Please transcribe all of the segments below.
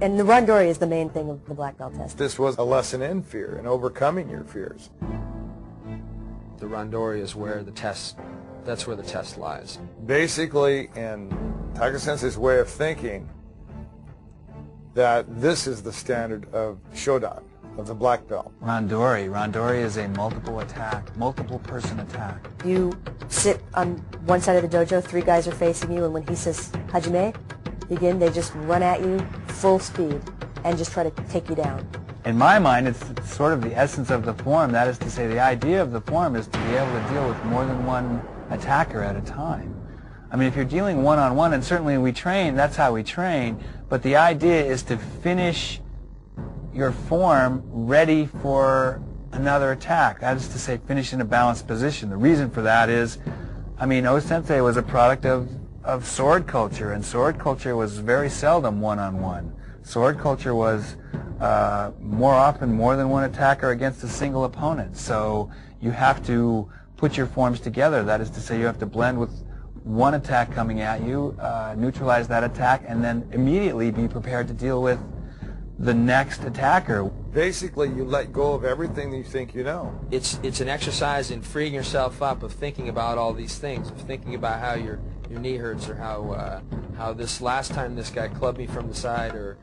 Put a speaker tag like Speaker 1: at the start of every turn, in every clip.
Speaker 1: And the randori is the main thing of the black belt test.
Speaker 2: This was a lesson in fear and overcoming your fears.
Speaker 3: The randori is where that's where the test lies.
Speaker 2: Basically, in Tiger Sensei's way of thinking, that this is the standard of Shodan, of the black belt.
Speaker 4: Randori is a multiple attack, multiple person attack.
Speaker 1: You sit on one side of the dojo, 3 guys are facing you, and when he says Hajime, begin, they just run at you full speed and just try to take you down.
Speaker 4: In my mind, it's sort of the essence of the form. That is to say, the idea of the form is to be able to deal with more than one attacker at a time. I mean, if you're dealing one-on-one, and certainly we train, that's how we train, but the idea is to finish your form ready for another attack. That is to say, finish in a balanced position. The reason for that is, I mean, O-Sensei was a product of sword culture, and sword culture was very seldom one-on-one. Sword culture was more often more than one attacker against a single opponent. So you have to put your forms together. That is to say, you have to blend with one attack coming at you, neutralize that attack, and then immediately be prepared to deal with the next attacker.
Speaker 2: Basically, you let go of everything that you think you know.
Speaker 3: It's an exercise in freeing yourself up, of thinking about all these things, of thinking about how your knee hurts, or how this last time this guy clubbed me from the side, or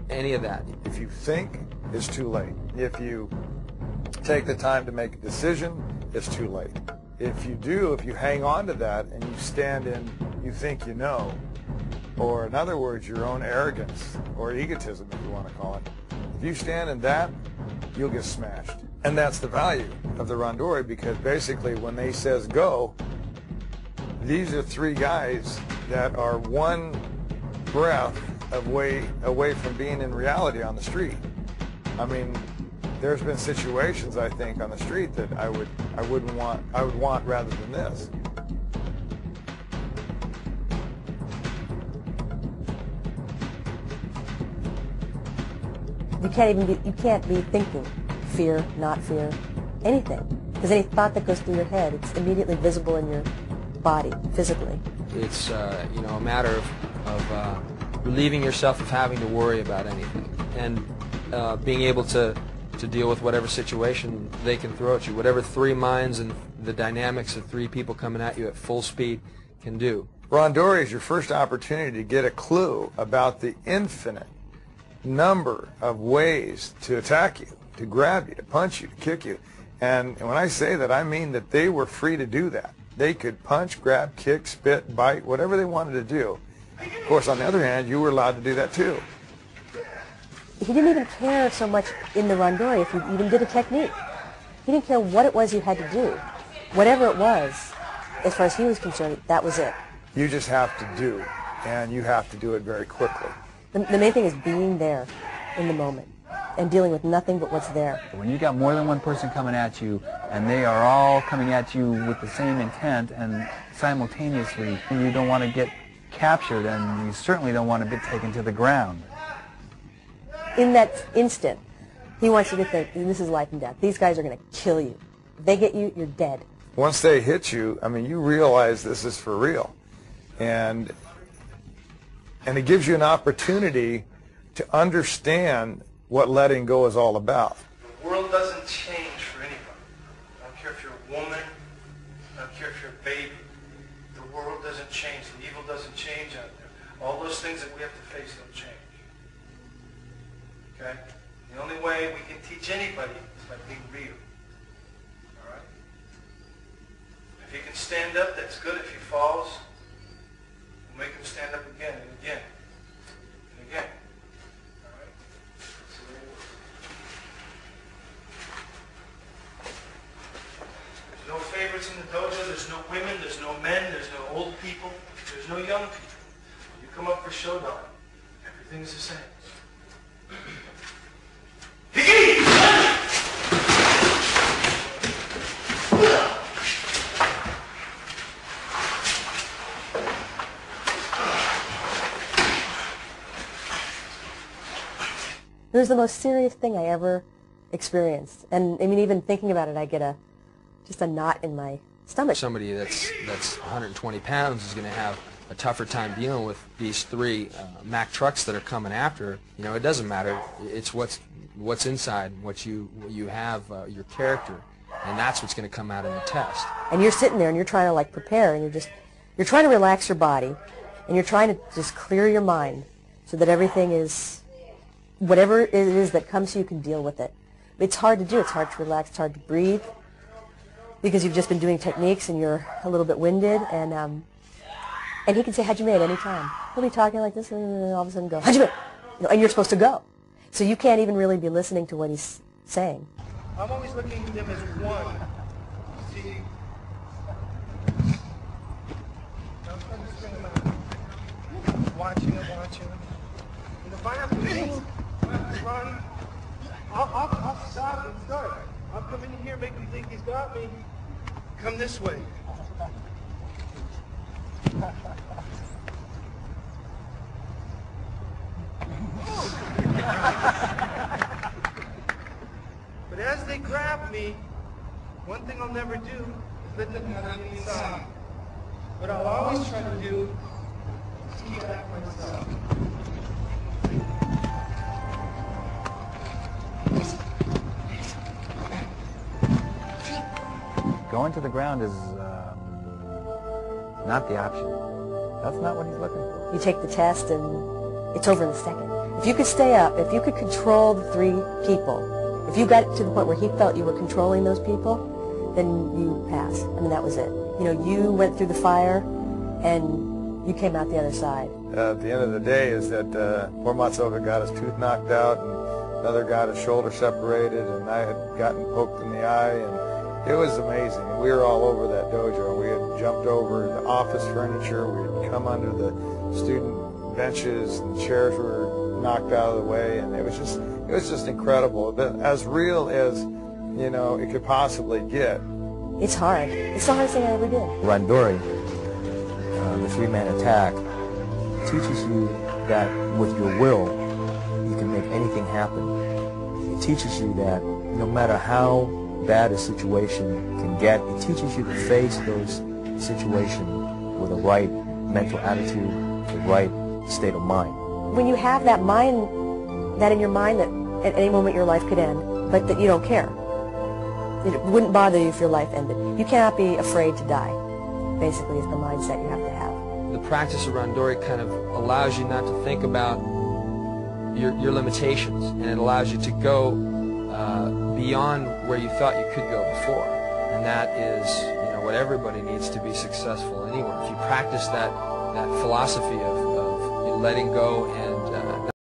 Speaker 3: any of that.
Speaker 2: If you think, it's too late. If you take the time to make a decision, it's too late. If you hang on to that and you stand in, you think you know, or in other words, your own arrogance or egotism, if you want to call it, if you stand in that, you'll get smashed. And that's the value of the randori, because basically when they says go, these are 3 guys that are one breath away from being in reality on the street. I mean, there's been situations, I think, on the street that I would want rather than this.
Speaker 1: You can't be thinking fear, not fear, anything. Because any thought that goes through your head, it's immediately visible in your body, physically.
Speaker 3: It's a matter of relieving yourself of having to worry about anything, and being able to deal with whatever situation they can throw at you, whatever 3 minds and the dynamics of 3 people coming at you at full speed can do.
Speaker 2: Randori is your first opportunity to get a clue about the infinite number of ways to attack you, to grab you, to punch you, to kick you. And when I say that, I mean that they were free to do that. They could punch, grab, kick, spit, bite, whatever they wanted to do. Of course, on the other hand, you were allowed to do that too.
Speaker 1: He didn't even care so much in the randori if you even did a technique. He didn't care what it was you had to do. Whatever it was, as far as he was concerned, that was it.
Speaker 2: You just have to do, and you have to do it very quickly.
Speaker 1: The main thing is being there in the moment and dealing with nothing but what's there.
Speaker 4: When you got more than one person coming at you, and they are all coming at you with the same intent and simultaneously, you don't want to get captured, and you certainly don't want to be taken to the ground.
Speaker 1: In that instant, he wants you to think, this is life and death. These guys are going to kill you. If they get you, you're dead.
Speaker 2: Once they hit you, I mean, you realize this is for real. And it gives you an opportunity to understand what letting go is all about.
Speaker 5: The world doesn't change for anybody. I don't care if you're a woman, I don't care if you're a baby. The world doesn't change. The evil doesn't change out there. All those things that we have to face don't change. Okay? The only way we can teach anybody is by being real. All right? If he can stand up, that's good. If he falls, we'll make him stand up again and again and again. All right? So there's no favorites in the dojo. There's no women. There's no men. There's no old people. There's no young people. You come up for Shodan, everything is the same.
Speaker 1: It was the most serious thing I ever experienced. And I mean, even thinking about it, I get just a knot in my stomach.
Speaker 3: Somebody that's 120 pounds is going to have a tougher time dealing with these three Mack trucks that are coming after, you know, it doesn't matter. It's what's inside, what you have, your character, and that's what's going to come out in the test.
Speaker 1: And you're sitting there and you're trying to like prepare, and you're trying to relax your body, and you're trying to just clear your mind so that everything is, whatever it is that comes to you, can deal with it. It's hard to do. It's hard to relax. It's hard to breathe because you've just been doing techniques and you're a little bit winded. And he can say, "How'd you made?" any time. He'll be talking like this, and all of a sudden go, "How'd you made?" You know, and you're supposed to go. So you can't even really be listening to what he's saying.
Speaker 5: I'm always looking at them as one. See? I'm trying to string them out. Watching them. And if I have to move, if I have to run, I'll stop and start. I'll come in here, make him think he's got me. Come this way. But as they grab me, one thing I'll never do is let them have me inside. What I'll always try to do is keep that myself.
Speaker 4: Going to the ground is not the option. That's not what he's looking for.
Speaker 1: You take the test and it's over in a second. If you could stay up, if you could control the three people, if you got to the point where he felt you were controlling those people, then you pass. I mean, that was it. You know, you went through the fire and you came out the other side.
Speaker 2: At the end of the day is that poor Matsuoka got his tooth knocked out, and another got his shoulder separated, and I had gotten poked in the eye, and it was amazing. We were all over that dojo. We had jumped over the office furniture. We had come under the student benches, and the chairs were knocked out of the way, and it was just incredible. But as real as, you know, it could possibly get.
Speaker 1: It's hard. It's the hardest thing I ever did.
Speaker 6: Randori, the three-man attack, teaches you that with your will, you can make anything happen. It teaches you that no matter how bad a situation can get, it teaches you to face those situations with the right mental attitude, the right state of mind.
Speaker 1: When you have that mind, that in your mind that at any moment your life could end, but that you don't care. It wouldn't bother you if your life ended. You cannot be afraid to die, basically, is the mindset you have to have.
Speaker 3: The practice of Randori kind of allows you not to think about your limitations, and it allows you to go beyond where you thought you could go before. And that is, you know, what everybody needs to be successful anywhere. If you practice that philosophy of letting go and